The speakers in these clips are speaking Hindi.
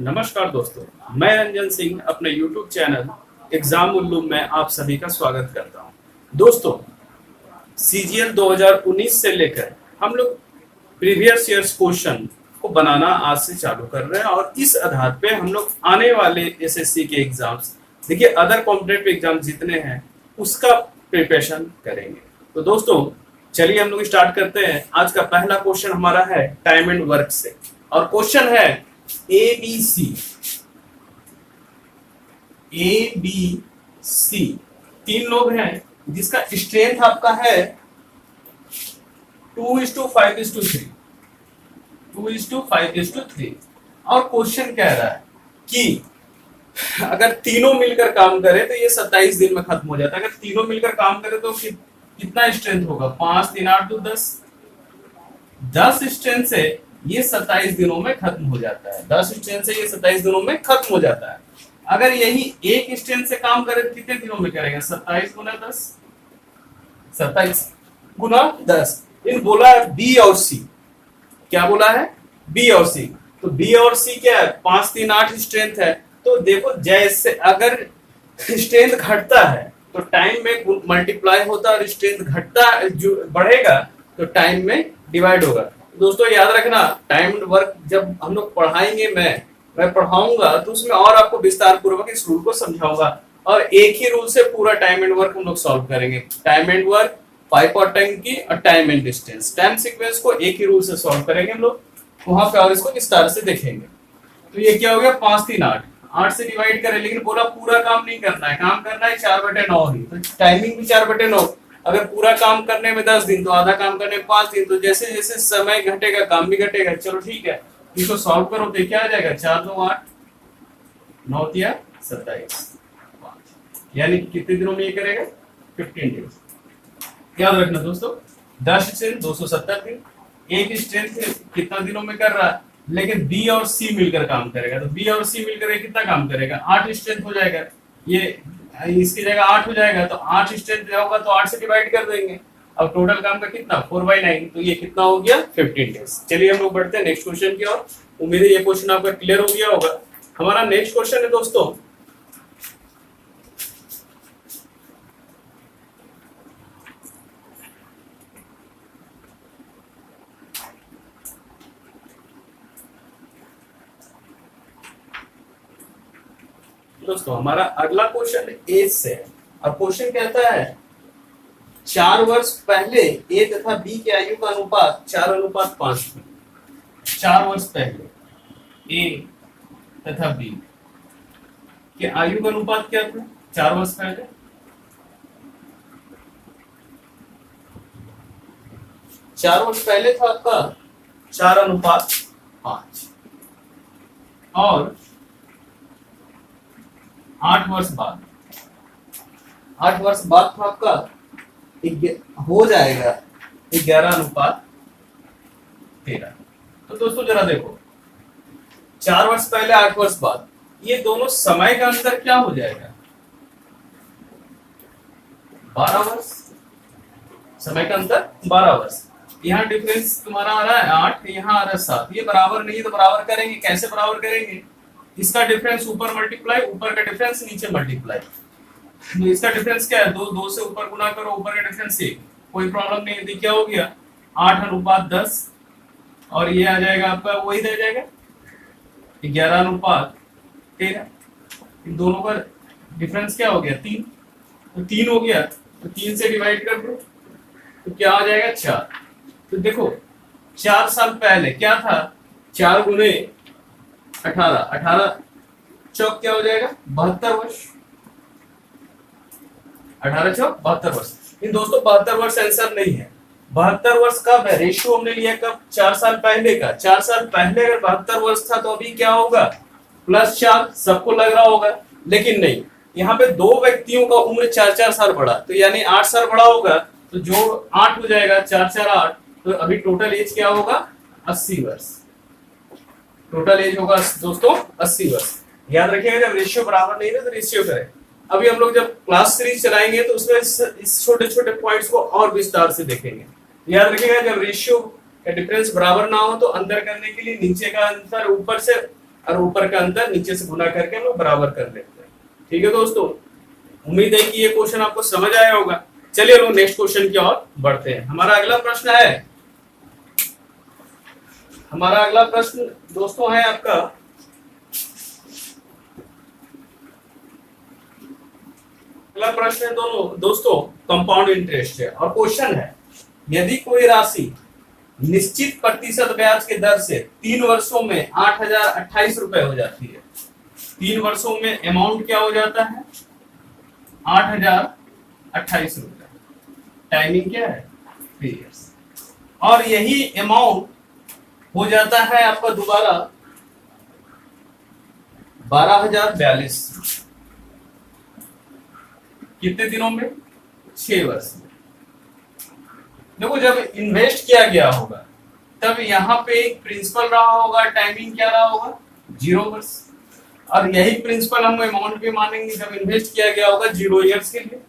नमस्कार दोस्तों, मैं रंजन सिंह अपने YouTube चैनल एग्जाम उल्लू में आप सभी का स्वागत करता हूं। दोस्तों, CGL 2019 से लेकर हम लोग प्रीवियस ईयर्स क्वेश्चन को बनाना आज से चालू कर रहे हैं और इस आधार पे हम लोग आने वाले SSC के एग्जाम्स, देखिए अदर कॉम्पिटिटिव एग्जाम जितने हैं उसका प्रिपरेशन करेंगे। तो दोस्तों चलिए हम लोग स्टार्ट करते हैं। आज का पहला क्वेश्चन हमारा है टाइम एंड वर्क से और क्वेश्चन है ए बी सी तीन लोग हैं जिसका स्ट्रेंथ आपका है 2:5:3 2:5:3 और क्वेश्चन कह रहा है कि अगर तीनों मिलकर काम करें तो ये 27 दिन में खत्म हो जाता है। अगर तीनों मिलकर काम करें तो कितना स्ट्रेंथ होगा? 5 3 8 2 10 स्ट्रेंथ से ये 27 दिनों में खत्म हो जाता है। 10 स्ट्रेंथ से ये 27 दिनों में खत्म हो जाता है। अगर यही एक स्ट्रेंथ से काम करे तो कितने दिनों में करेगा? 27 गुना 10 27 गुना 10। इन बोला है बी और सी। क्या बोला है? बी और सी। तो बी और सी क्या है? 5 3 8 स्ट्रेंथ है। तो देखो जैसे अगर स्ट्रेंथ घटता है तो टाइम में मल्टीप्लाई होता है और स्ट्रेंथ घटता जो बढ़ेगा तो टाइम में डिवाइड होगा। दोस्तों याद रखना, टाइम एंड वर्क जब हम लोग पढ़ाएंगे, मैं पढ़ाऊंगा तो उसमें और आपको विस्तार पूर्वक इस रूल को समझाऊंगा और एक ही रूल से पूरा टाइम एंड वर्क हम लोग सॉल्व करेंगे। टाइम एंड वर्क, पाइप और टंकी और time and distance, time sequence को एक ही रूल से सॉल्व करेंगे हम लोग वहां पे और इसको विस्तार से देखेंगे। तो ये क्या हो गया? 5 3 8 8 से डिवाइड करें, लेकिन बोला पूरा काम नहीं करना है, काम करना है 4/9 ही। तो टाइमिंग भी 4/9। अगर पूरा काम करने में 10 दिन तो आधा काम करने में 5 दिन। तो जैसे जैसे समय घटेगा काम भी घटेगा। चलो ठीक है, इसको सॉल्व करो तो क्या आ जाएगा? 4 2 8 9 3 27 यानी कितने दिनों में ये करेगा? 15 डेज। याद रखना दोस्तों, 10 स्ट्रेंथ 270 दिन, एक स्ट्रेंथ कितना दिनों में कर रहा है, लेकिन बी और सी मिलकर काम करेगा। तो बी और सी मिलकर कितना काम करेगा? 8 स्ट्रेंथ हो जाएगा। ये इसकी जगह 8 हो जाएगा तो 8 स्ट्रेंथ होगा तो 8 से डिवाइड कर देंगे। अब टोटल काम का कितना? 4/9। तो ये कितना हो गया? 15 डेज। चलिए हम लोग बढ़ते हैं नेक्स्ट क्वेश्चन की ओर। उम्मीद है ये क्वेश्चन आपका क्लियर हो गया होगा। हमारा नेक्स्ट क्वेश्चन है दोस्तों, हमारा अगला क्वेश्चन एज से है और क्वेश्चन कहता है 4 वर्ष पहले ए तथा बी के आयु का अनुपात 4:5 था। 4 वर्ष पहले ए तथा बी के आयु का अनुपात क्या था? 4 वर्ष पहले 4 वर्ष पहले था आपका 4:5 और 8 वर्ष बाद 8 वर्ष बाद था आपका हो जाएगा 11:13। तो दोस्तों जरा देखो, 4 वर्ष पहले 8 वर्ष बाद, ये दोनों समय का अंतर क्या हो जाएगा? 12 वर्ष। समय का अंतर 12 वर्ष। यहाँ डिफरेंस तुम्हारा आ रहा है 8, यहाँ आ रहा है 7। ये बराबर नहीं है तो बराबर करेंगे। कैसे बराबर करेंगे? इसका डिफरेंस ऊपर मल्टीप्लाई, ऊपर का डिफरेंस नीचे मल्टीप्लाई। तो इसका डिफरेंस क्या है? 2 से ऊपर गुना करो, ऊपर का डिफरेंस 1। कोई प्रॉब्लम नहीं है। क्या हो गया? 8:10 और ये आ जाएगा आपका वही रह जाएगा 11:13। इन दोनों का डिफरेंस क्या हो गया? 3। तो 3 हो गया तो 3 से डिवाइड कर दो तो क्या आ जाएगा? 4। तो देखो 4 साल पहले क्या था? 4 गुने 18 18 चौक क्या हो जाएगा? 72 वर्ष। 18 चौक 72 वर्ष। इन दोस्तों 72 वर्ष आंसर नहीं है। 72 वर्ष कब है? रेशियो हमने लिया कब? 4 साल पहले का। 4 साल पहले अगर 72 वर्ष था तो अभी क्या होगा? +4। सबको लग रहा होगा, लेकिन नहीं। यहाँ पे 2 व्यक्तियों का उम्र 4-4 साल बढ़ा, तो यानी 8 साल बड़ा होगा। तो जो 8 हो जाएगा, 4 4 8। तो अभी टोटल एज क्या होगा? 80 वर्ष। टोटल एज होगा दोस्तों 80 वर्ष। याद रखिएगा, जब रेशियो बराबर नहीं है तो रेशियो करें। अभी हम लोग जब क्लास सीरीज चलाएंगे तो उसमें इस छोटे छोटे पॉइंट्स को और विस्तार से देखेंगे। याद रखिएगा, जब रेशियो का डिफरेंस बराबर ना हो तो अंतर करने के लिए नीचे का अंतर ऊपर से और ऊपर का अंतर नीचे से गुना करके हम लोग बराबर कर लेते हैं। ठीक है दोस्तों, उम्मीद है कि ये क्वेश्चन आपको समझ आया होगा। चलिए लोग नेक्स्ट क्वेश्चन की ओर बढ़ते हैं। हमारा अगला प्रश्न दोस्तों है आपका, अगला प्रश्न है दोस्तों कंपाउंड इंटरेस्ट है, और क्वेश्चन है यदि कोई राशि निश्चित प्रतिशत ब्याज के दर से 3 वर्षों में 8,028 रुपए हो जाती है। 3 वर्षों में अमाउंट क्या हो जाता है? 8,028 रुपए। टाइमिंग क्या है? 3 इयर्स। और यही अमाउंट हो जाता है आपका दोबारा 12,042। कितने दिनों में? 6 वर्ष में। देखो जब इन्वेस्ट किया गया होगा तब यहाँ पे एक प्रिंसिपल रहा होगा, टाइमिंग क्या रहा होगा? 0 वर्ष। और यही प्रिंसिपल हम अमाउंट भी मानेंगे जब इन्वेस्ट किया गया होगा 0 इयर्स के लिए।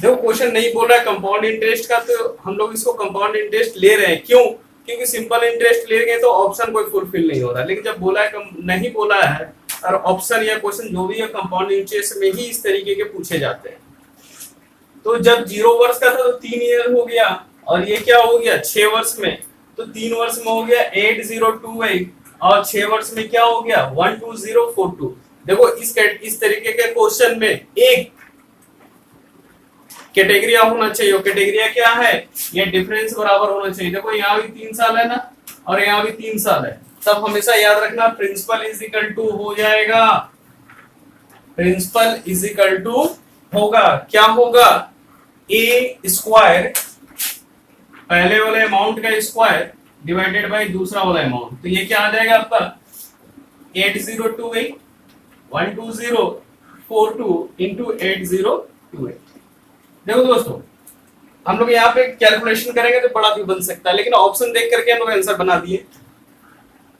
देखो क्वेश्चन नहीं बोल रहा है कंपाउंड इंटरेस्ट का, तो हम लोग इसको कंपाउंड इंटरेस्ट ले रहे हैं। क्यों? क्योंकि सिंपल इंटरेस्ट ले गए तो ऑप्शन कोई फुलफिल नहीं हो रहा। लेकिन जब बोला है नहीं बोला है, और ऑप्शन या क्वेश्चन जो भी है कंपाउंड इंटरेस्ट में ही इस तरीके के पूछे जाते हैं। तो जब 0 वर्ष का था तो 3 ईयर हो गया, और ये क्या हो गया 6 वर्ष में, तो 3 वर्ष में हो गया 8028, और 6 वर्ष में क्या हो गया 12042। देखो इस तरीके के क्वेश्चन में एक कैटेगरिया होना चाहिए। कैटेगरिया क्या है? ये डिफरेंस बराबर होना चाहिए। देखो यहाँ भी 3 साल है ना, और यहाँ भी 3 साल है, तब हमेशा याद रखना प्रिंसिपल इज इक्वल टू हो जाएगा, प्रिंसिपल इज इक्वल टू होगा, क्या होगा? ए स्क्वायर, पहले वाले अमाउंट का स्क्वायर डिवाइडेड बाय दूसरा वाला अमाउंट। तो ये क्या आ जाएगा आपका 8028 12042 इंटू 8028। देखो दोस्तों हम लोग यहाँ पे कैलकुलेशन करेंगे तो बड़ा भी बन सकता है, लेकिन ऑप्शन देख करके हम लोग आंसर बना दिए।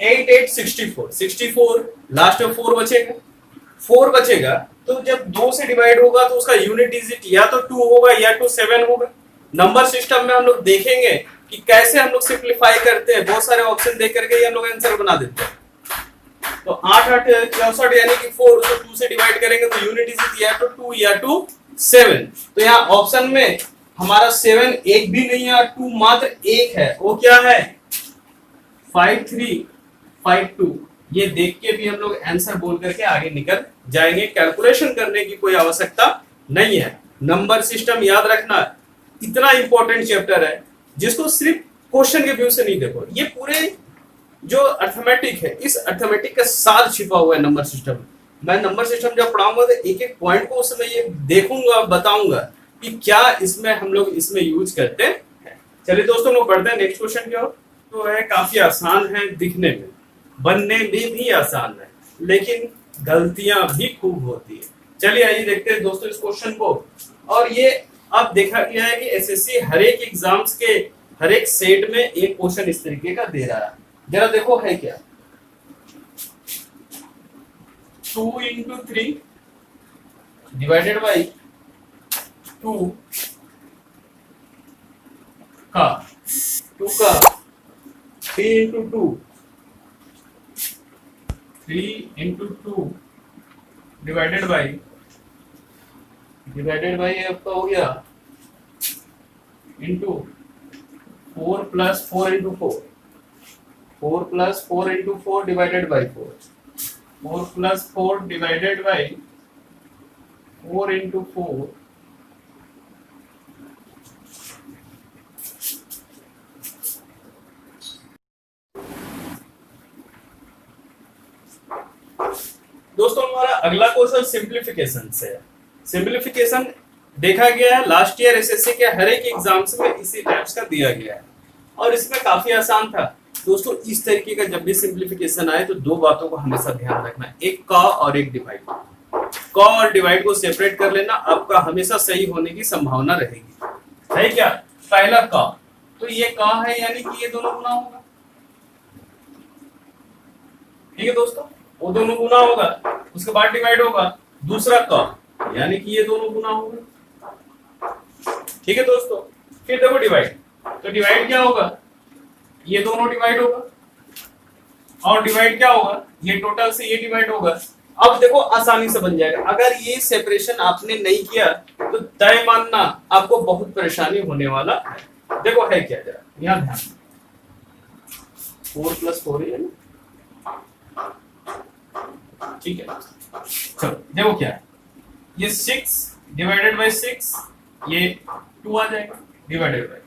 8864 64 लास्ट में 4 बचेगा, 4 बचेगा तो जब 2 से डिवाइड होगा तो उसका यूनिट डिजिट या तो 2 होगा या तो 7 होगा। नंबर सिस्टम में हम लोग देखेंगे कि कैसे हम लोग सिंप्लीफाई करते हैं, बहुत सारे ऑप्शन देख करके हम लोग आंसर बना देते हैं। तो 8 8 64 यानी कि 4 उसको 2 से डिवाइड करेंगे तो यूनिट डिजिट या तो 2 या तो 7। तो यहाँ ऑप्शन में हमारा 7 एक भी नहीं है, 2 मात्र एक है। वो क्या है 5352। ये देख के भी हम लोग आंसर बोल करके आगे निकल जाएंगे। कैलकुलेशन करने की कोई आवश्यकता नहीं है। नंबर सिस्टम याद रखना इतना इंपॉर्टेंट चैप्टर है जिसको सिर्फ क्वेश्चन के व्यू से नहीं देखो। ये पूरे जो अर्थमेटिक है, इस अर्थमेटिक का सार छिपा हुआ है नंबर सिस्टम। मैं नंबर सिस्टम जब पढ़ाऊंगा तो एक एक पॉइंट को उसमें ये देखूंगा, बताऊंगा कि क्या इसमें हम लोग इसमें यूज करते हैं। चलिए दोस्तों लोग बढ़ते हैं नेक्स्ट क्वेश्चन की ओर। तो है काफी आसान है दिखने में, बनने में भी आसान है, लेकिन गलतियां भी खूब होती है। चलिए आइए देखते हैं दोस्तों इस क्वेश्चन को। और ये अब देखा गया है कि एसएससी हर एक एग्जाम्स के हर एक सेट में एक क्वेश्चन इस तरीके का दे रहा है। जरा देखो है क्या 2 into 3 डिवाइडेड बाई 2 का 3 into 2 3 into 2 डिवाइडेड बाई आपका हो गया into 4 plus 4 into 4 4 plus 4 into 4 divided by 4 4 plus 4 divided by 4 into 4 दोस्तों हमारा अगला क्वेश्चन सिंप्लीफिकेशन से है। सिंप्लीफिकेशन देखा गया है लास्ट ईयर एसएससी के हर एक एग्जाम्स में इसी टाइप्स का दिया गया है, और इसमें काफी आसान था दोस्तों। इस तरीके का जब भी सिंप्लीफिकेशन आए तो 2 बातों को हमेशा ध्यान रखना, एक का और एक डिवाइड। का और डिवाइड को सेपरेट कर लेना, आपका हमेशा सही होने की संभावना रहेगी। है क्या? पहला का, तो ये का है यानी कि ये दोनों गुना होगा। ठीक है दोस्तों, वो दोनों गुना होगा, उसके बाद डिवाइड होगा। दूसरा का यानी कि ये दोनों गुना होगा। ठीक है दोस्तों, फिर देखो डिवाइड, तो डिवाइड क्या होगा, ये दोनों डिवाइड होगा, और डिवाइड क्या होगा, ये टोटल से ये डिवाइड होगा। अब देखो आसानी से बन जाएगा। अगर ये सेपरेशन आपने नहीं किया तो तय मानना आपको बहुत परेशानी होने वाला है। देखो है क्या, जरा यहाँ ध्यान, 4 + 4 है ना, ठीक है। चलो देखो क्या है, ये 6 डिवाइडेड बाय 6, ये 2 आ जाएगा, डिवाइडेड बाय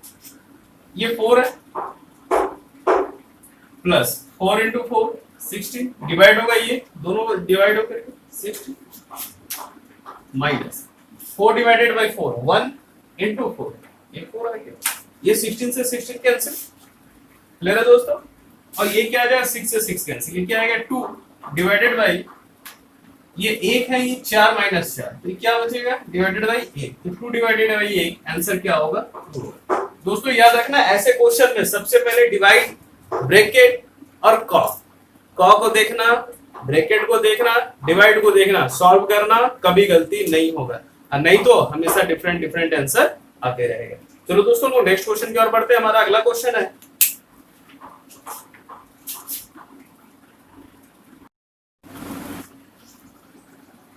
ये 4 है, प्लस 4 × 4 16 डिवाइड होगा, ये दोनों डिवाइड होकर 16 माइनस 4 डिवाइडेड बाय 4 1 × 4, ये 4 आ गया, ये 16 से 16 कैंसिल, क्लियर है दोस्तों। और ये क्या आ जाएगा, 6 से 6 कैंसिल, ये क्या आएगा 2 डिवाइडेड बाय ये 1 है, ये 4 - 4, तो क्या बचेगा डिवाइडेड बाय 1, तो 2 डिवाइडेड बाय 1, आंसर क्या होगा 2। दोस्तों याद रखना ऐसे क्वेश्चन में सबसे पहले डिवाइड, ब्रैकेट और कॉ को देखना, ब्रैकेट को देखना, डिवाइड को देखना, सॉल्व करना, कभी गलती नहीं होगा, और नहीं तो हमेशा डिफरेंट आंसर आते रहेगा। चलो दोस्तों लोग नेक्स्ट क्वेश्चन की ओर बढ़ते हैं। हमारा अगला क्वेश्चन है,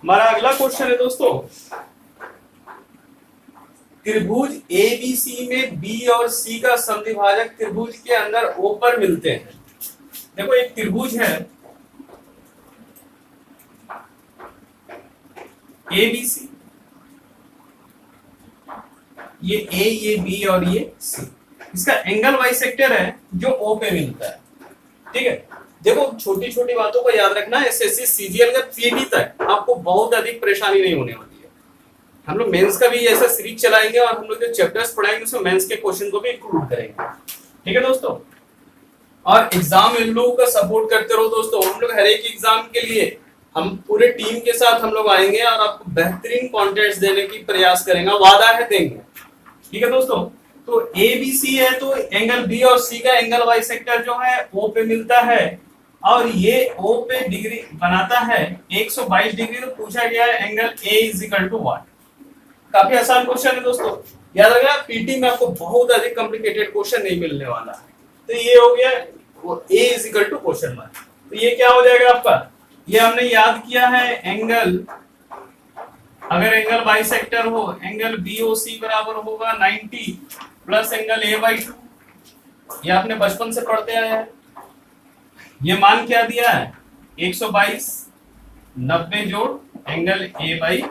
हमारा अगला क्वेश्चन है दोस्तों, त्रिभुज एबीसी में बी और सी का समद्विभाजक त्रिभुज के अंदर ओ पर मिलते हैं। देखो एक त्रिभुज है एबीसी, ये ए, ये बी और ये सी, इसका एंगल बाइसेक्टर है जो ओ पे मिलता है, ठीक है। देखो छोटी छोटी बातों को याद रखना, एसएससी सीजीएल का पीटी तक आपको बहुत अधिक परेशानी नहीं होने वाली है। हम लोग मेंस का भी ऐसा सीरीज चलाएंगे और हम लोग जो चैप्टर्स पढ़ाएंगे उसमें मेंस के क्वेश्चन को भी इंक्लूड करेंगे, ठीक है दोस्तों। और एग्जाम इन लोगों का सपोर्ट करते रहो दोस्तों, हम लोग हर एक एग्जाम के लिए हम पूरे टीम के साथ हम लोग आएंगे और आपको बेहतरीन कंटेंट्स देने की प्रयास करेंगे, वादा है देंगे, ठीक है दोस्तों। तो ए बी सी है, तो एंगल बी और सी का एंगल बाइसेक्टर जो है ओ पे मिलता है, और ये ओ पे डिग्री बनाता है 122 डिग्री। तो पूछा गया है एंगल ए = व्हाट। काफी आसान क्वेश्चन है दोस्तों, याद रखना पीटी में आपको बहुत अधिक कॉम्प्लिकेटेड क्वेश्चन नहीं मिलने वाला है। तो ये हो गया वो ए = क्वेश्चन मार्क। तो ये क्या हो जाएगा आपका, ये हमने याद किया है एंगल, अगर एंगल बाइसेक्टर हो एंगल BOC बराबर होगा 90 प्लस एंगल A/2, ये आपने बचपन से पढ़ते आए हैं। ये मान क्या दिया है 122, 90 जोड़ एंगल A/2,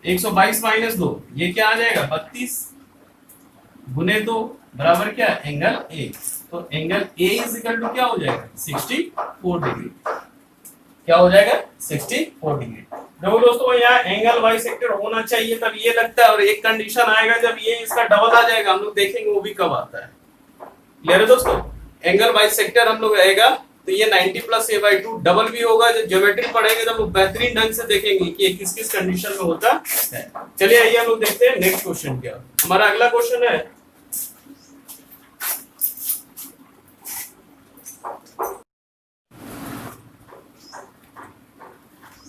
122 - 2 ये क्या आ जाएगा 32 गुने 2 बराबर क्या एंगल A। तो एंगल A = क्या हो जाएगा 64 डिग्री, क्या हो जाएगा 64 डिग्री। देखो दोस्तों यहाँ एंगल बाइसेक्टर होना चाहिए तब ये लगता है, और एक कंडीशन आएगा जब ये इसका डबल आ जाएगा, हम लोग देखेंगे वो भी कब आता है, क्लियर है दोस्तों। एंगल बाइसेक्टर हम लोग रहेगा तो ये 90 + A/2 डबल भी होगा। जब ज्योमेट्री पढ़ेंगे तब लोग बेहतरीन ढंग से देखेंगे कि ये किस किस कंडीशन में होता है। चलिए आइए हम लोग देखते हैं नेक्स्ट क्वेश्चन क्या। हमारा अगला क्वेश्चन है,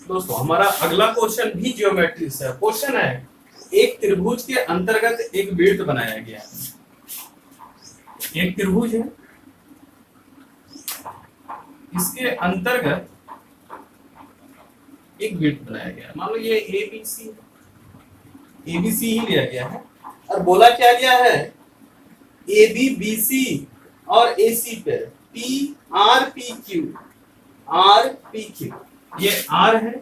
दोस्तों हमारा अगला क्वेश्चन भी ज्योमेट्री से है। क्वेश्चन है एक त्रिभुज के अंतर्गत एक वृत्त बनाया गया है। एक त्रिभुज है, इसके अंतर्गत एक वृत्त बनाया गया है। मान लो ये एबीसी ही लिया गया है, और बोला क्या गया है AB BC और AC पे RPQ, ये R है,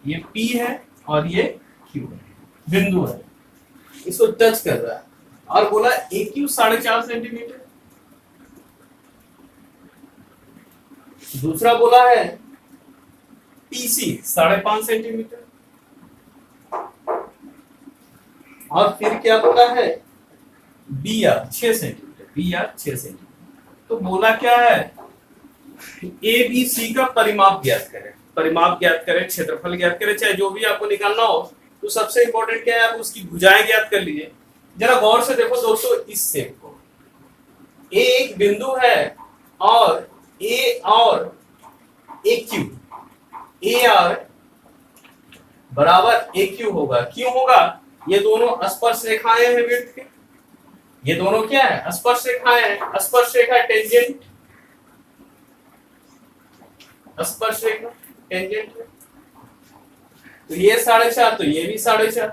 ये P है और ये Q है, बिंदु है, इसको टच कर रहा है, और बोला AQ 4.5 सेंटीमीटर, दूसरा बोला है PC 5.5 सेंटीमीटर, और फिर क्या बोला है BR 6 सेंटीमीटर। तो बोला क्या है ABC का परिमाप ज्ञात करें, क्षेत्रफल ज्ञात करें, चाहे जो भी आपको निकालना हो। तो सबसे इंपॉर्टेंट क्या है, आप उसकी भुजाएं ज्ञात कर लीजिए। जरा गौर से देखो दोस्तों इस शेप को, A एक बिंदु है और A और AQ, AR बराबर AQ होगा। क्यों होगा, ये दोनों स्पर्श रेखाएं हैं वृत्त के, ये दोनों क्या है स्पर्श रेखाएं हैं। स्पर्श रेखा टेंजेंट स्पर्श रेखा टेंजेंट है। तो ये 4.5 तो ये भी 4.5,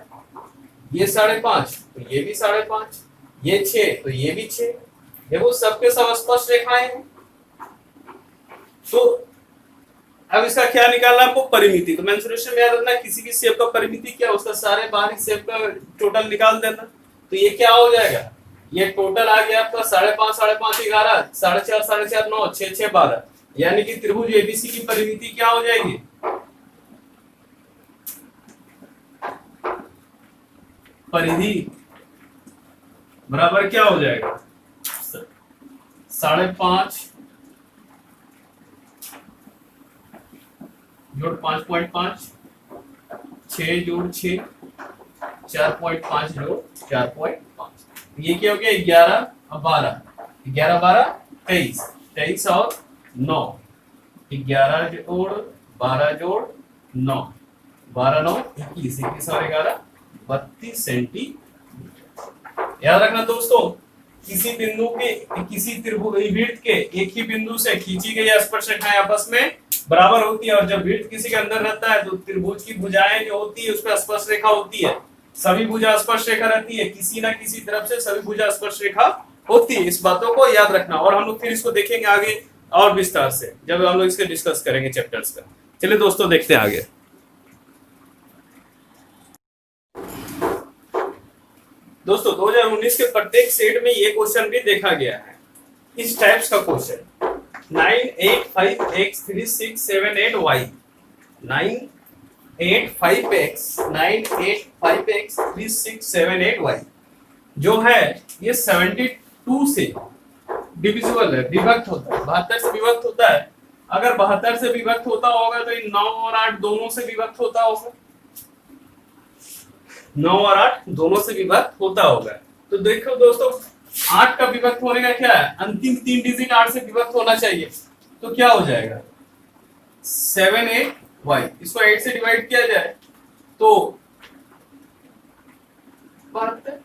ये 5.5 तो ये भी 5.5, ये 6 तो ये भी 6। देखो सबके सब स्पर्श रेखाएं हैं। तो अब इसका क्या निकालना आपको, परिमिति। तो मेंसुरेशन में याद रखना किसी भी शेप का परिमिति क्या, उसका सारे बाहरी शेप का टोटल निकाल देना। तो ये क्या हो जाएगा, ये टोटल आ गया आपका 5.5 5.5 11, 4.5 4.5 9, 6 6 12, यानी कि त्रिभुज एबीसी की परिमिति क्या हो जाएगी, परिधि बराबर क्या हो जाएगा, 5.5 जोड़ 5.5, 6 जोड़ 6, 4.5 जोड़ 4.5। ये क्या हो गया, 11 और 12, 11 12 23, 23 और 9, 11 जोड़ 12 जोड़ 9, 12 9 21, 21 और 11 32 सेंटीमीटर। याद रखना दोस्तों, किसी बिंदु के, किसी त्रिभुज के एक ही बिंदु से खींची गई स्पर्श रेखाएं आपस में बराबर होती है, और जब वृत्त किसी के अंदर रहता है तो त्रिभुज की भुजाएं जो होती है उस पर स्पर्श रेखा होती है, सभी भुजा स्पर्श रेखा रहती है, किसी ना किसी तरफ से सभी भुजा स्पर्श रेखा होती है। इस बातों को याद रखना, और हम लोग फिर इसको देखेंगे आगे और विस्तार से जब हम लोग इसके डिस्कस करेंगे चैप्टर्स का। चलिए दोस्तों देखते हैं आगे। दोस्तों 2019 के प्रत्येक सेट में ये क्वेश्चन भी देखा गया है, इस टाइप्स का question 9 8 5 x 3 6 7 8 y, 9 8 5 x 9 8 5 x 3 6 7 8 y जो है ये 72 से डिविजिबल है, विभक्त होता है, 72 से विभक्त होता है। अगर 72 से विभक्त होता होगा तो 9 और 8 दोनों से विभक्त होता होगा, 9 और 8 दोनों से विभक्त होता होगा। तो देखो दोस्तों 8 का विभक्त होने का क्या है, अंतिम 3 डिजिट 8 से विभक्त होना चाहिए। तो क्या हो जाएगा 7 8 y, इसको 8 से डिवाइड किया जाए तो 72,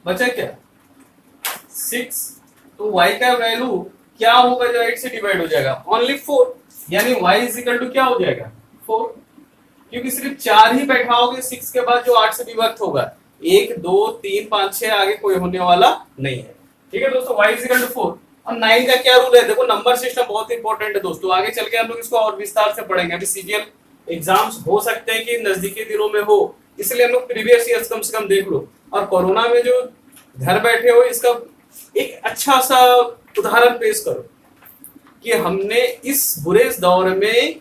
बचा क्या 6। तो y का वैल्यू क्या होगा जो 8 से डिवाइड हो जाएगा, ओनली 4, यानी y इज इक्वल टू क्या हो जाएगा 4, क्योंकि सिर्फ 4 ही बैठाओगे 6 के बाद जो 8 से विभक्त होगा, 1 2 3 5 6 आगे कोई होने वाला नहीं है। ठीक है दोस्तों, y इज इक्वल टू 4। अब 9 का क्या रूल है, देखो नंबर सिस्टम बहुत इंपॉर्टेंट है दोस्तों, आगे चल के हम लोग इसको और विस्तार से पढ़ेंगे। अभी सीजीएल एग्जाम्स हो सकते हैं कि नजदीकी दिनों में हो, इसलिए हम लोग प्रीवियस ईयर्स कम से कम देख लो। और कोरोना में जो घर बैठे हो इसका एक अच्छा सा उदाहरण पेश करो कि हमने इस बुरे दौर में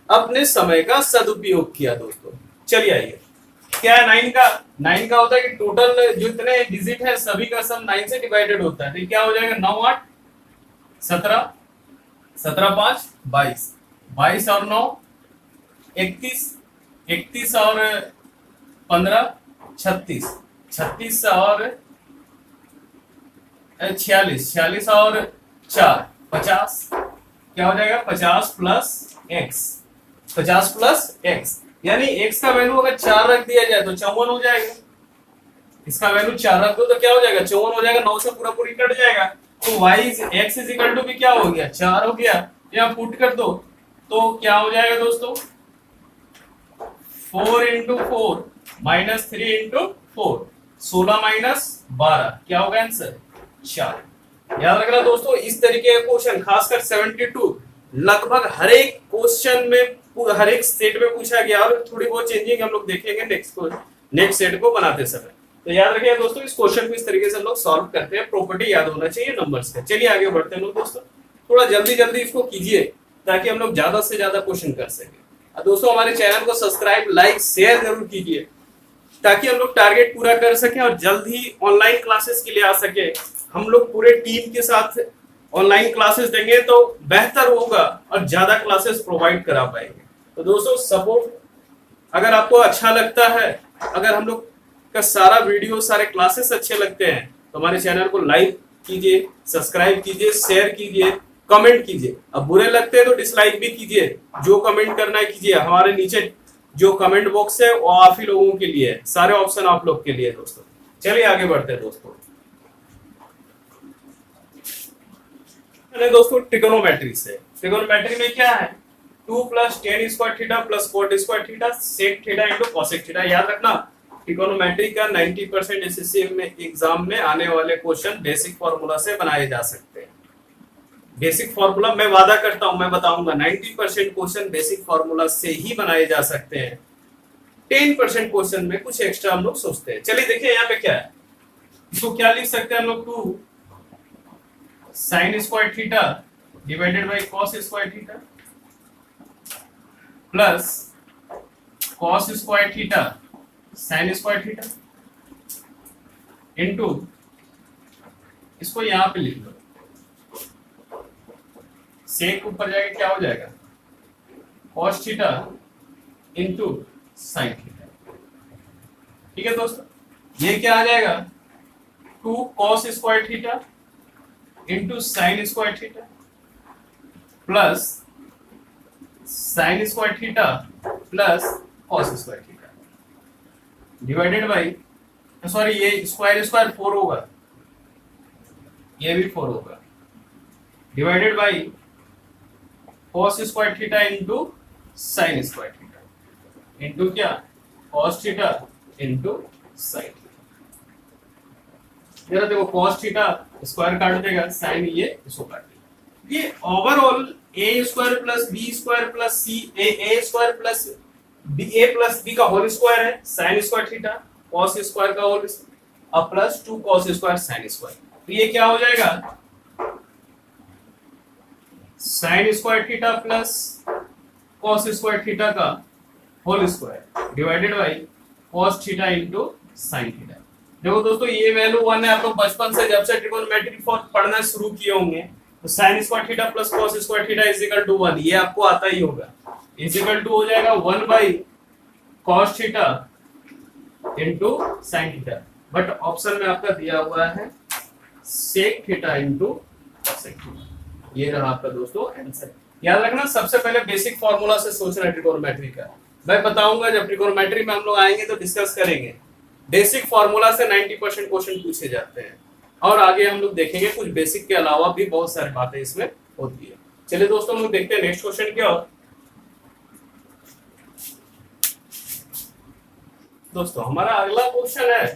अपने समय का सदुपयोग किया दोस्तों। चलिए आइए, क्या है 9 का होता है कि टोटल जो इतने डिजिट है सभी का सम 9 से डिवाइडेड होता है। तो क्या हो जाएगा 9 8 17, 17 5 22, 22 और 9 31, 31 और 15 36, 36 और 46, 46 और 4 50, क्या हो जाएगा 50 प्लस x, 50 प्लस x, यानी x का वैल्यू अगर 4 रख दिया जाए तो 54 हो जाएगा। इसका वैल्यू 4 रख दो तो क्या हो जाएगा 54 हो जाएगा, 9 से पूरा पूरी कट जाएगा। तो x इज इक्वल टू भी क्या हो गया 4 हो गया, यहाँ पुट कर दो तो क्या हो जाएगा दोस्तों 4 इंटू 4 माइनस 3 इंटू 4, 16 माइनस 12, क्या होगा आंसर 4। याद रखना दोस्तों, इस तरीके का क्वेश्चन खासकर 72 लगभग हर एक क्वेश्चन में हर एक सेट में पूछा गया, और थोड़ी बहुत चेंजिंग हम लोग देखेंगे नेक्स्ट सेट को बनाते समय। तो याद रखिए दोस्तों, इस क्वेश्चन को इस तरीके से हम लोग सॉल्व करते हैं, प्रॉपर्टी याद होना चाहिए नंबर्स का। चलिए आगे बढ़ते हैं लोग दोस्तों, थोड़ा जल्दी इसको कीजिए ताकि हम लोग ज्यादा से ज्यादा क्वेश्चन कर सके। दोस्तों हमारे चैनल को सब्सक्राइब लाइक शेयर जरूर कीजिए ताकि हम लोग टारगेट पूरा कर सके और जल्द ही ऑनलाइन क्लासेस के लिए आ सके। हम लोग पूरे टीम के साथ ऑनलाइन क्लासेस देंगे तो बेहतर होगा और ज्यादा क्लासेस प्रोवाइड करा पाएंगे। तो दोस्तों सपोर्ट अगर आपको अच्छा लगता है, अगर हम लोग का सारा वीडियो सारे क्लासेस अच्छे लगते हैं तो हमारे चैनल को लाइक कीजिए, सब्सक्राइब कीजिए, शेयर कीजिए, कमेंट कीजिए। अब बुरे लगते हैं तो डिसलाइक भी कीजिए, जो कमेंट करना है कीजिए। हमारे नीचे जो कमेंट बॉक्स है वो आप ही लोगों के लिए है, सारे ऑप्शन आप लोग के लिए दोस्तों। चलिए आगे बढ़ते हैं दोस्तों। दोस्तों ट्रिगोनोमेट्री से, ट्रिगोनोमेट्री में क्या है 2 plus ten square theta plus cot square theta sec theta into cosec theta. याद रखना ट्रिगोनोमेट्री का 90% एसएससी में एग्जाम में आने वाले क्वेश्चन बेसिक फार्मूला से बनाए जा सकते हैं। बेसिक फार्मूला मैं वादा करता हूं, मैं बताऊंगा 90% क्वेश्चन बेसिक फार्मूला से ही बनाए जा सकते हैं। 10% क्वेश्चन में कुछ एक्स्ट्रा हम लोग सोचते हैं। चलिए देखिए यहाँ पे क्या है, इसको क्या लिख सकते हैं हम लोग, 2 sign square theta divided by cos square theta plus cos square theta sine square theta into, इसको यहां पे लिख लो, सेक ऊपर जाएगा क्या हो जाएगा, cos theta into sine theta. ठीक है दोस्तों, ये क्या आ जाएगा, 2 cos square theta into sine square theta plus sign square theta plus cos square theta divided by, sorry ये स्क्वायर स्क्वायर 4 होगा, ये भी 4 होगा, divided by cos square theta into sign square theta into क्या, कॉस थीटा इंटू साइन। जरा देखो कॉस थीटा स्क्वायर काट देगा, साइन ये इसको काट देगा। ये overall A square plus B square plus C A square plus B A plus B का होल स्क्वायर है, sine square theta cos square का होल अब plus 2 cos square sine square. तो ये क्या हो जाएगा, sine square theta plus cos square theta का whole square divided by cos theta into sine theta. देखो दोस्तों ये वैल्यू 1 है, आप लोग बचपन से जब से ट्रिगोनोमेट्री पढ़ना शुरू किए होंगे तो sine square theta plus cos square theta is equal to 1, ये आपको आता ही होगा, इज इक्वल टू हो जाएगा 1 by cos theta into sine theta, but option में आपका दिया हुआ है sec theta into cosec theta. ये रहा आपका दोस्तों आंसर। याद रखना सबसे पहले बेसिक फार्मूला से सोचना है ट्रिगोनोमेट्री का, मैं बताऊंगा जब ट्रिगोनोमेट्री में हम लोग आएंगे तो डिस्कस करेंगे। बेसिक फार्मूला से 90% क्वेश्चन पूछे जाते हैं और आगे हम लोग देखेंगे कुछ बेसिक के अलावा भी बहुत सारी बातें इसमें होती है। चलिए दोस्तों हम लोग देखते हैं नेक्स्ट क्वेश्चन क्या हो। दोस्तों हमारा अगला क्वेश्चन है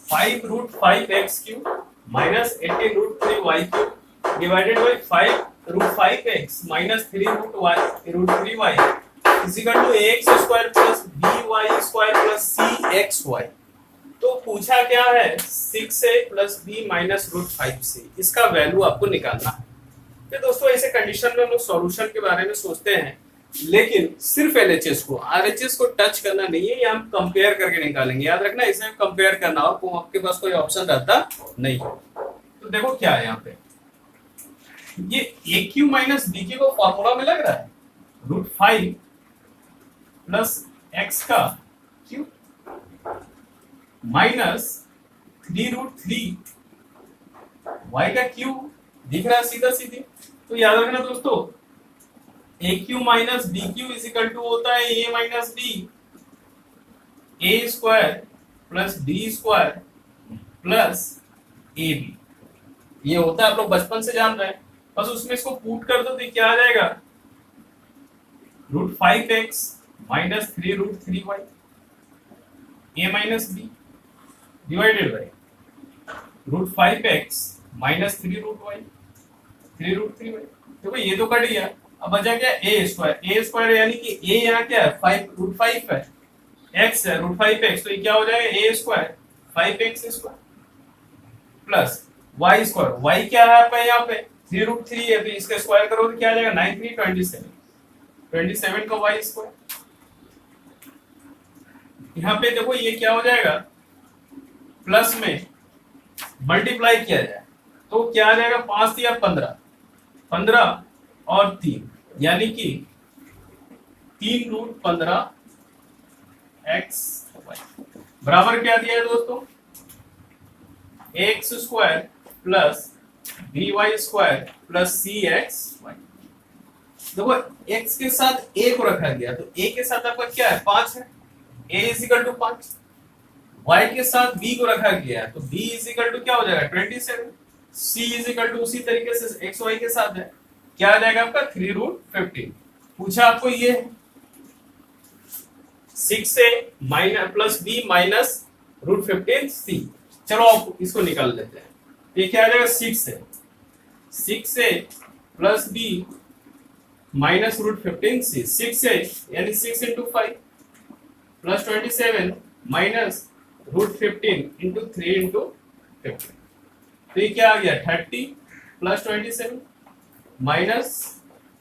5 root 5x³ minus 18 root 3y³ divided by 5 root 5x minus 3 root 3y is equal to ax square plus by square plus cxy। तो पूछा क्या है 6a plus b minus root 5c, इसका वैल्यू आपको निकालना है। तो दोस्तों ऐसे कंडीशन में हम लोग सॉल्यूशन के बारे में सोचते हैं, लेकिन सिर्फ एलएचएस को, आरएचएस को टच करना नहीं है, ये हम कंपेयर करके निकालेंगे। याद रखना इसे कंपेयर करना और आपके पास कोई ऑप्शन रहता नहीं है। तो देखो क्या है यहाँ पे, ये A cube minus B cube को फॉर्मूला में लग रहा है रूट 5 प्लस एक्स का क्यू माइनस 3 रूट 3 वाई का क्यू दिख रहा है सीधा सीधे। तो याद रखना दोस्तों A cube minus B cube is equal to होता है A minus B, A square plus B square plus A B, ये होता है आप लोग बचपन से जान रहे हैं। बस उसमें इसको पुट कर दो तो क्या आ जाएगा, root 5x minus 3 root 3y a minus b divided by root 5x minus 3 root y 3 root 3y। देखो ये तो कट गया, अब बचा क्या ए स्क्वायर यानी कि ए यहाँ क्या है 5 रूट 5 है, x है रूट 5x, तो ये क्या हो जाएगा A square 5x square plus y square, y क्या है आपका यहाँ पे 3 रूट 3 है, तो इसका स्क्वायर करो तो क्या आ जाएगा 9 3 27 का y स्क्वायर। यहाँ पे देखो ये क्या हो जाएगा, प्लस में मल्टीप्लाई किया जाए तो क्या आ जाएगा 5 या 15 और 3 यानी कि 3 रूट 15 x बराबर क्या दिया है दोस्तों, X square plus B Y square plus C X Y. देखो x के साथ a को रखा गया तो a के साथ आपका क्या है 5 है, a is equal to 5, y के साथ b को रखा गया है तो b इज इक्वल टू क्या हो जाएगा 27, c इज इक्वल टू उसी तरीके से x y के साथ है क्या आ जाएगा आपका 3 रूट 15। पूछा आपको ये 6a minus plus B minus √15c। चलो आप इसको निकाल लेते हैं। ये क्या आ जाएगा 6a plus B minus √15c। 6a यानी 6 into 5 plus 27 minus √15 into 3 into 15। तो ये क्या आ गया 30 प्लस 27 माइनस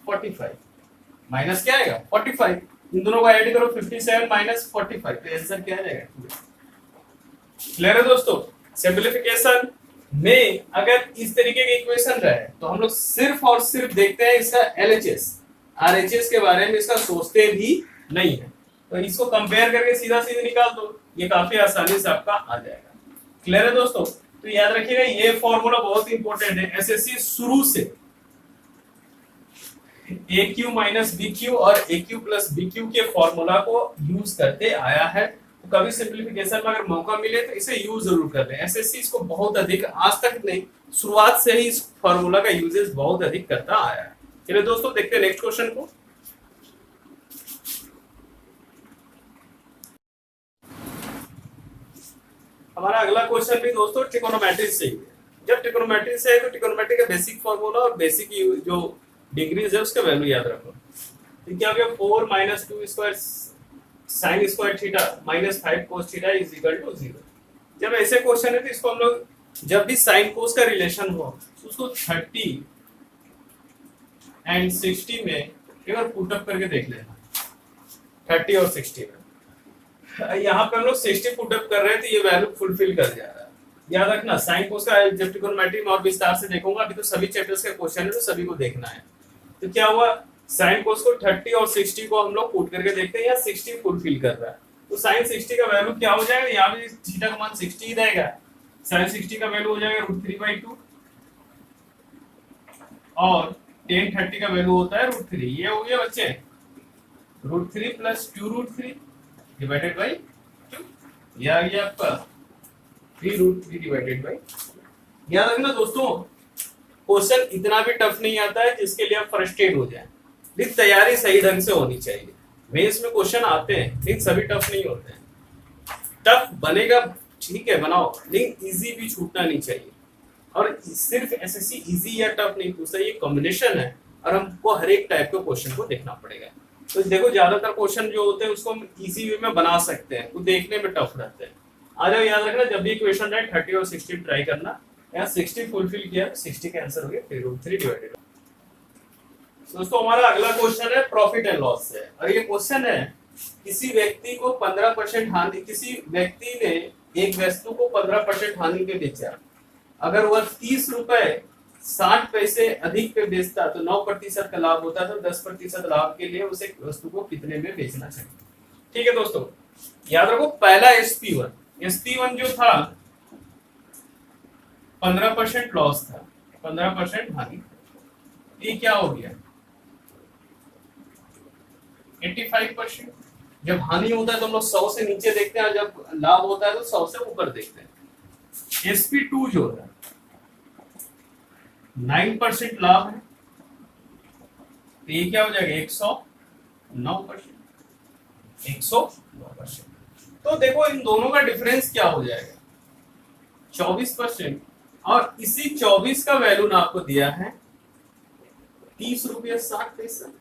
45 माइनस क्या आएगा 45। इन दोनों को ऐड करो 57 माइनस 45 तो आंसर क्या आ जाएगा। क्लियर है दोस्तों। सिंपलीफिकेशन में अगर इस तरीके के इक्वेशन रहे तो हम लोग सिर्फ और सिर्फ देखते हैं इसका LHS RHS के बारे में इसका सोचते भी नहीं है। तो इसको कंपेयर करके सीधा सीधा निकाल दो, ये काफी आसानी से आपका आ जाएगा। क्लियर है दोस्तों। तो याद रखिएगा ये फॉर्मूला बहुत इंपॉर्टेंट है। एसएससी शुरू से AQ माइनस BQ और AQ प्लस BQ के फॉर्मूला को यूज करते आया है। तो कभी सिंपलीफिकेशन में अगर मौका मिले तो इसे यूज जरूर कर लें। एसएससी इसको बहुत अधिक, आज तक नहीं, शुरुआत से ही इस फॉर्मूला का यूजेस बहुत अधिक करता आया है। चलिए दोस्तों देखते हैं नेक्स्ट क्वेश्चन को। हमारा अगला क्वेश्चन भी दोस्तों ट्रिकोनोमेट्री से ही है। जब ट्रिकोनोमेट्री से है तो ट्रिकोनोमेट्री का बेसिक फॉर्मूला और बेसिक जो डिग्रीज है उसका वैल्यू याद रखो। तो क्या हो गया 4 minus 2 square sine square theta minus 5 cos theta is equal to 0। जब ऐसे क्वेश्चन है तो इसको हम लोग जब भी साइन कोस का रिलेशन हो तो उसको 30 एंड 60 में एक बार पुट अप करके देख लेना। 30 और 60 में यहाँ पे हम लोग 60 पुट अप कर रहे हैं तो ये वैल्यू फुलफिल कर जा रहा है। याद रखना साइन कोस का जब ट्रिकोनोमेट्री में और विस्तार से देखूंगा, अभी तो सभी चैप्टर्स का क्वेश्चन है तो सभी को देखना है। तो क्या हुआ साइन कोस को 30 और 60 को हम लोग पुट करके देखते हैं, या 60 फुलफिल कर रहा है तो साइन 60 का वैल्यू क्या हो जाएगा, यहाँ भी थीटा का मान 60 ही रहेगा। साइन 60 का वैल्यू हो जाएगा √3/2 और tan 30 का वैल्यू होता है √3। ये हो गया बच्चे √3 प्लस 2√3 डिवाइडेड बाई 2। ये आ गया आपका 3√3 डिवाइडेड बाई। याद रखना दोस्तों क्वेश्चन इतना भी टफ नहीं आता है जिसके लिए आप फ्रस्ट्रेट हो जाए, लेकिन तैयारी सही ढंग से होनी चाहिए। मेंस में क्वेश्चन आते हैं लेकिन सभी टफ नहीं होते हैं। टफ बनेगा ठीक है बनाओ, लेकिन इजी भी छूटना नहीं चाहिए। और सिर्फ एसएससी इजी या टफ नहीं पूछता, ये कॉम्बिनेशन है और हमको हर एक टाइप के क्वेश्चन को देखना पड़ेगा। तो देखो ज्यादातर क्वेश्चन जो होते हैं उसको हम इजी वे में बना सकते हैं, वो देखने में टफ रहते हैं। आ जाओ याद रखना जब भी क्वेश्चन रहे 30 और 60 ट्राई करना। यहाँ 60 फुलफिल किया, 60 का आंसर हो गया 3√3 डिवाइडेड। दोस्तों हमारा अगला क्वेश्चन है प्रॉफिट एंड लॉस से, और ये क्वेश्चन है किसी व्यक्ति को 15% हानि, किसी व्यक्ति ने एक वस्तु को 15% हानि पे बेचा। अगर वह 30 रुपए 60 पैसे अधिक पे बेचता तो 9% का लाभ होता, तो 10% लाभ के लिए उसे वस्तु को कितने में बेचना चाहिए। ठीक है दोस्तों याद रखो पहला SP1 जो था 15% लॉस था, 15% हानि। ये क्या हो गया 85%। जब हानि होता है तो हम लोग 100 से नीचे देखते हैं, जब लाभ होता है तो 100 से ऊपर देखते हैं। SP2 जो है 9% लाभ है, तो ये क्या हो जाएगा 109%। 109%। तो देखो इन दोनों का डिफरेंस क्या हो जाएगा 24%, और इसी 24 का वैल्यू ना आपको दिया है 30 रुपया 60 पैसा।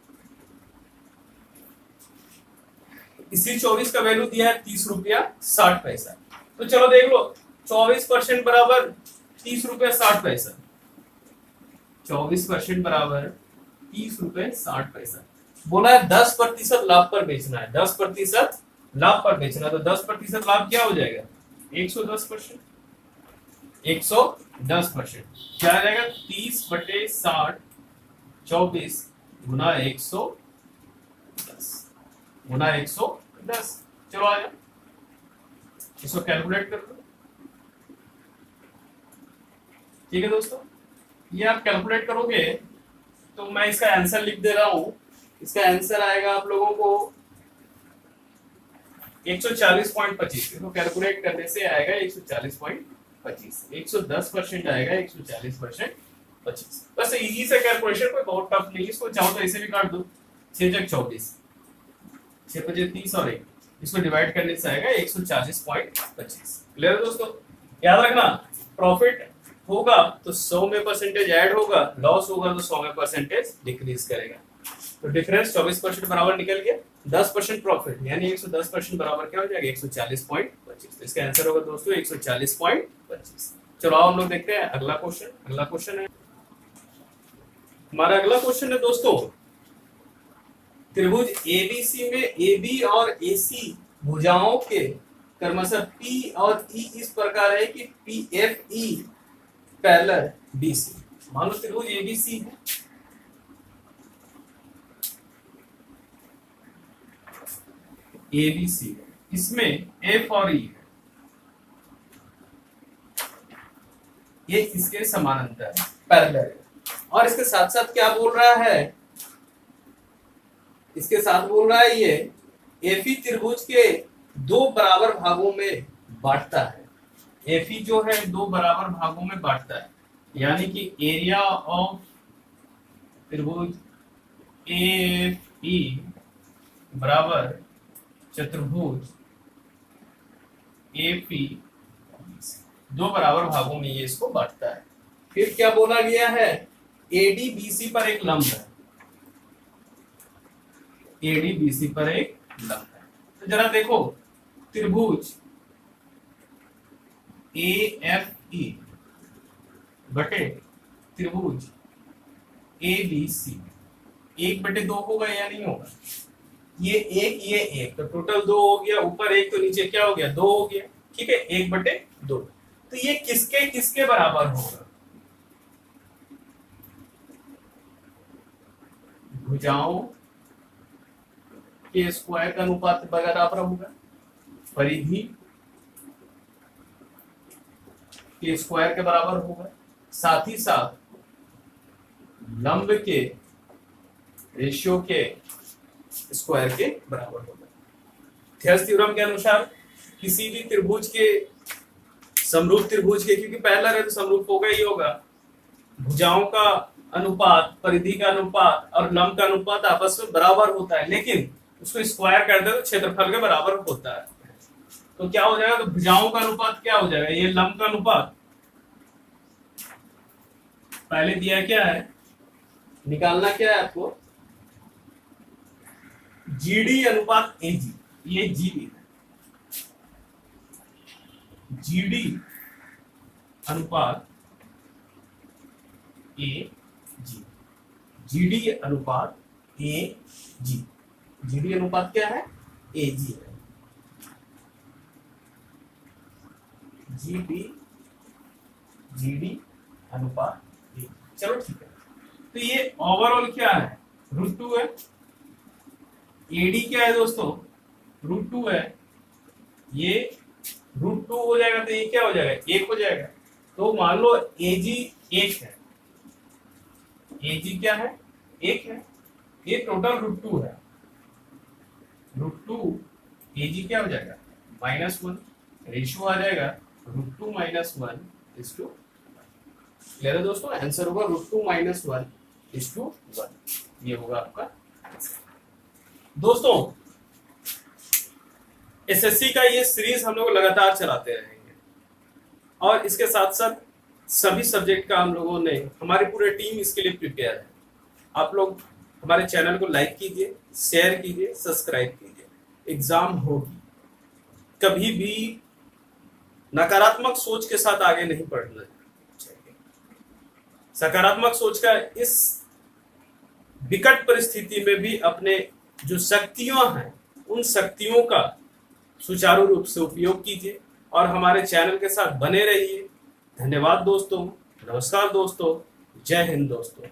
इसी 24 का वैल्यू दिया है 30 रुपया 60 पैसा। तो चलो देख लो 24% बराबर 30 रुपया 60 पैसा। 24% बराबर 30 रुपए 60 पैसा। बोला है 10% लाभ पर बेचना है, 10% लाभ पर बेचना है, तो 10% लाभ क्या हो जाएगा 110%। 110% क्या आ जाएगा 30/60 24 गुना 110 गुना 110। चलो आ जाओ इसको कैलकुलेट कर लो। ठीक है दोस्तों ये आप कैलकुलेट करोगे तो मैं इसका आंसर लिख दे रहा हूं। इसका आंसर आएगा आप लोगों को 140.25। इसको कैलकुलेट करने से आएगा 140.25। 110% आएगा 140%25। बस इजी से कैलकुलेशन, कोई बहुत टफ नहीं। इसको चाहो तो ऐसे भी काट दो 6 चक 24, 6 पचे 30 और 1, इसको डिवाइड करने से आएगा 140.25। क्लियर है दोस्तों? याद रखना, प्रॉफिट होगा तो 100 में परसेंटेज ऐड होगा, लॉस होगा तो 100 में परसेंटेज डिक्रीज करेगा। तो डिफरेंस 24% बराबर निकल गया 10% प्रॉफिट, यानी 110% बराबर क्या हो जाएगा 140.25। तो इसका आंसर होगा दोस्तों 140.25। चलो आओ हम लोग देखते हैं अगला क्वेश्चन। अगला क्वेश्चन है हमारा, अगला क्वेश्चन है दोस्तों, त्रिभुज एबीसी में AB और AC भुजाओं के क्रमशः P और E इस प्रकार है कि PFE पैरेलल BC। मान लो त्रिभुज ABC है, ABC, इसमें F और E है, ये इसके समानांतर है, पैरेलल है। और इसके साथ साथ क्या बोल रहा है, इसके साथ बोल रहा है ये एफी त्रिभुज के 2 बराबर भागों में बांटता है। एफी जो है 2 बराबर भागों में बांटता है, यानी कि एरिया ऑफ त्रिभुज एफई बराबर चतुर्भुज एपी 2 बराबर भागों में ये इसको बांटता है। फिर क्या बोला गया है, एडी बीसी पर एक लंब है, एडी बीसी पर एक लंब है। तो जरा देखो, त्रिभुज एएफई बटे त्रिभुज एबीसी 1/2 होगा या नहीं होगा? ये 1 ये 1, तो टोटल 2 हो गया, ऊपर 1 तो नीचे क्या हो गया 2 हो गया, ठीक है 1/2। तो ये किसके किसके बराबर होगा? भुजाओं के स्क्वायर का अनुपात बराबर होगा, परिधि के स्क्वायर के बराबर होगा, साथ ही साथ लंब के रेशियो के स्क्वायर के बराबर होगा। थेरस थ्योरम के अनुसार किसी भी त्रिभुज के, समरूप त्रिभुज के, क्योंकि पहला है तो समरूप होगा ही होगा, भुजाओं का अनुपात, परिधि का अनुपात और लंब का अनुपात आपस में बराबर होता है, लेकिन उसको स्क्वायर कर दे तो क्षेत्रफल के बराबर होता है। तो क्या हो जाएगा, तो भुजाओं का अनुपात क्या हो जाएगा, ये लंब का अनुपात पहले दिया क्या है, निकालना क्या है आपको, जीडी अनुपात एजी, ये जीडी है, जीडी अनुपात ए जी, जीडी अनुपात ए जी, जीडी अनुपात क्या है, ए जी है, जीडी जीडी अनुपात ए। चलो ठीक है, तो ये ओवरऑल क्या है, √2 है, एडी क्या है दोस्तों, √2 है, ये √2 हो जाएगा, तो ये क्या हो जाएगा 1 हो जाएगा। तो मान लो एजी 1 है, एजी क्या है 1 है, ये टोटल √2 है, √2 एजी क्या हो जाएगा -1, रेशियो आ जाएगा √2 - 1:1। क्लियर है दोस्तों? आंसर होगा √2 - 1:1, ये होगा आपका दोस्तों। एसएससी का ये सीरीज हम लोग लगातार चलाते रहेंगे, और इसके साथ साथ सभी सब्जेक्ट का हम लोगों ने, हमारी पूरी टीम इसके लिए प्रिपेयर है। आप लोग हमारे चैनल को लाइक कीजिए, शेयर कीजिए, सब्सक्राइब कीजिए। एग्जाम होगी, कभी भी नकारात्मक सोच के साथ आगे नहीं बढ़ना चाहिए। सकारात्मक सोच का इस विकट परिस्थिति में भी अपने जो शक्तियां हैं, उन शक्तियों का सुचारू रूप से उपयोग कीजिए और हमारे चैनल के साथ बने रहिए। धन्यवाद दोस्तों, नमस्कार दोस्तों, जय हिंद दोस्तों।